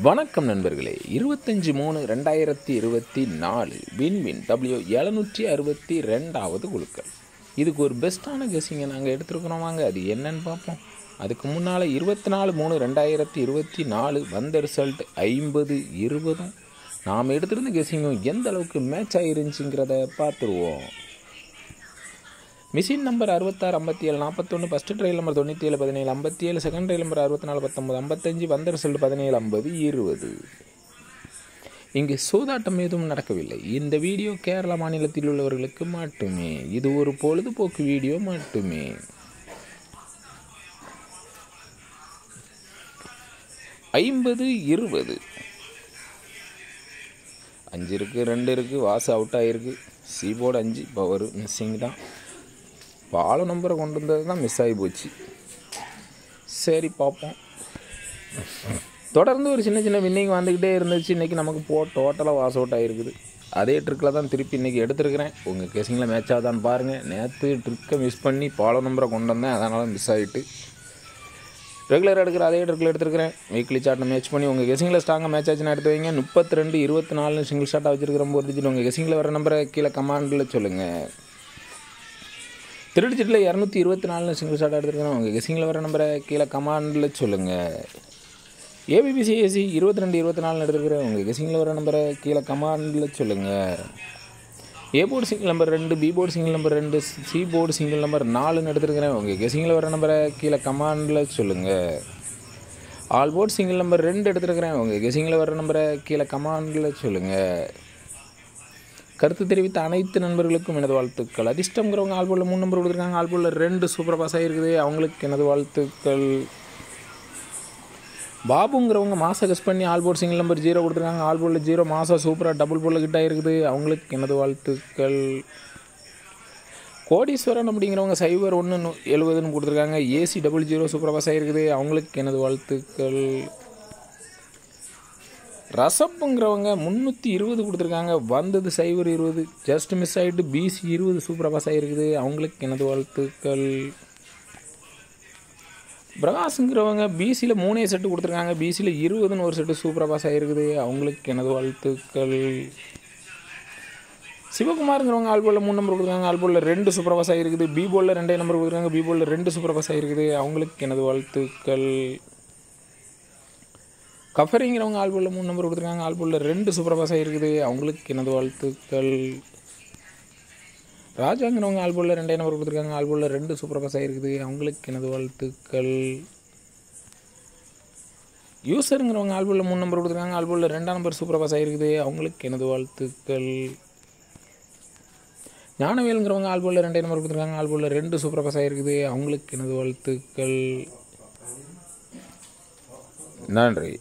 வணக்கம் நண்பர்களே. 25/3/2024 வின்வின் W762வது குழுக்கள். இதுக்கு ஒரு பெஸ்ட்டான கெஸ்ஸிங்கை நாங்கள் எடுத்துருக்குறோம். வாங்க அது என்னன்னு பார்ப்போம். அதுக்கு முன்னால் 24/3/2024 வந்த ரிசல்ட் 50-20. நாம் எடுத்திருந்த கெஸ்ஸிங்கும் எந்த அளவுக்கு மேட்ச் ஆகிருந்துச்சுங்கிறத பார்த்துருவோம். Machine number 66-57-41, first trial number 97-17-57, second trial number 64-19-55, வந்த ரிசல்ட் 17-50-20. இங்கு சூதாட்டம் எதுவும் நடக்கவில்லை. இந்த வீடியோ கேரளா மாநிலத்தில் உள்ளவர்களுக்கு மட்டுமே. இது ஒரு பொழுதுபோக்கு வீடியோ மட்டுமே. ஐம்பது 20 5 இருக்குது, 2 இருக்குது, வாசு அவுட் ஆகிருக்கு. சி போர்டு 5 பவர் மிஸ்ஸிங் தான். பால நம்பரை கொண்டு வந்தது தான் மிஸ் ஆகி போச்சு. சரி பார்ப்போம். தொடர்ந்து ஒரு சின்ன சின்ன வின்னிங் வந்துக்கிட்டே இருந்துச்சு. இன்றைக்கி நமக்கு டோட்டலாக வாஸ் அவுட் ஆகிருக்குது. அதே ட்ரிக்கில் தான் திருப்பி இன்றைக்கி எடுத்துருக்கிறேன். உங்கள் கெஸிங்கில் மேட்ச் ஆகுதான்னு பாருங்கள். நேற்று ட்ரிக்கை மிஸ் பண்ணி பால நம்பரை கொண்டு வந்தேன், அதனால் மிஸ் ஆகிட்டு. ரெகுலராக எடுக்கிற அதே ட்ரிக்கில் எடுத்துருக்கிறேன். வீக்லி சார்ட்டை மேட்ச் பண்ணி உங்கள் கெஸிங்கில் ஸ்ட்ராங்காக மேட்ச் ஆச்சுன்னு எடுத்து வைங்க. 32-24 சிங்கிள் ஷாட்டாக வச்சுருக்கிற போது டிஜிட் உங்கள் கெஸிங்கில் வர நம்பரை கீழே கமாண்டில் சொல்லுங்கள். திருடிச்சிட்டில் 224 சிங்கிள் ஷாட் எடுத்துருக்கேன். உங்கள் கெஸிங்கில் வர நம்பரை கீழே கமாண்டில் சொல்லுங்கள். ஏபிபிசிஏசி 22-24 எடுத்துருக்கிறேன். உங்கள் கெஸிங்கில் வர நம்பரை கீழே கமாண்டில் சொல்லுங்கள். A board single number 2, B board single number 2, C board single number 4ன்னு எடுத்துருக்கிறேன். உங்கள் கெஸிங்கில் வர நம்பரை கீழே கமாண்டில் சொல்லுங்கள். ஆல் போர்டு சிங்கிள் நம்பர் 2 எடுத்துருக்கிறேன். உங்கள் கெஸிங்கில் வர நம்பரை கீழே கமாண்டில் சொல்லுங்கள். கருத்து தெரிவித்த அனைத்து நண்பர்களுக்கும் எனது வாழ்த்துக்கள். அதிர்ஷ்டங்கிறவங்க ஆல்போலில் 3 நம்பர் கொடுத்துருக்காங்க. ஆல்போலில் 2 சூப்பர் பாஸ் ஆகிருக்குது, அவங்களுக்கு எனது வாழ்த்துக்கள். பாபுங்கிறவங்க மாதம் கெஸ் பண்ணி ஆல்போர்ட் சிங்கிள் நம்பர் 0 கொடுத்துருக்காங்க. ஆல்போலில் 0 மாதம் சூப்பராக டபுள் போலில் கிட்ட ஆகிருக்குது, அவங்களுக்கு எனது வாழ்த்துக்கள். கோடீஸ்வரன் அப்படிங்கிறவங்க 01-70 கொடுத்துருக்காங்க. ஏசி 00 சூப்பர் பாஸ் ஆகிருக்குது, அவங்களுக்கு எனது வாழ்த்துக்கள். ரசப்புங்கிறவங்க 320 கொடுத்துருக்காங்க. வந்தது 0-20, ஜஸ்ட் மிஸ் ஆகிட்டு. பிசி 20 சூப்பராக பாஸ் ஆகிருக்குது, அவங்களுக்கு எனது வாழ்த்துக்கள். பிரகாஷுங்கிறவங்க பிசியில் 3 செட்டு கொடுத்துருக்காங்க. பிசியில் 20ன்னு ஒரு செட்டு சூப்பராக பாஸ் ஆகிருக்குது, அவங்களுக்கு எனது வாழ்த்துக்கள். சிவகுமாருங்கிறவங்க ஆல்போலில் 3 நம்பர் கொடுத்துருக்காங்க. ஆல்போலில் 2 சூப்பர் பாஸ் ஆகிருக்குது. பி போலில் 2 நம்பர் கொடுத்துருக்காங்க. பி போலில் 2 சூப்பர் பாஸ் ஆகிருக்குது, அவங்களுக்கு எனது வாழ்த்துக்கள். கஃபரிங்கிறவங்க ஆல்போலில் 3 நம்பர் கொடுத்துருக்காங்க. ஆல்போலில் 2 சூப்பர் பாஸ் ஆகிருக்குது, அவங்களுக்கு எனது வாழ்த்துக்கள். ராஜாங்கிறவங்க ஆல்போலில் 2 நம்பர் கொடுத்துருக்காங்க. ஆல்போலில் 2 சூப்பர் பாஸ் ஆகிருக்குது, அவங்களுக்கு எனது வாழ்த்துக்கள். யூசருங்கிறவங்க ஆல்போலில் 3 நம்பர் கொடுத்துருக்காங்க. ஆல்போலில் 2 நம்பர் சூப்பர் பாஸ் ஆகிருக்குது, அவங்களுக்கு எனது வாழ்த்துக்கள். ஞானவேலுங்கிறவங்க ஆல்போலில் 2 நம்பர் கொடுத்துருக்காங்க. ஆல்போலில் 2 சூப்பர் பாஸ் ஆகிருக்குது, அவங்களுக்கு எனது வாழ்த்துக்கள். நன்றி.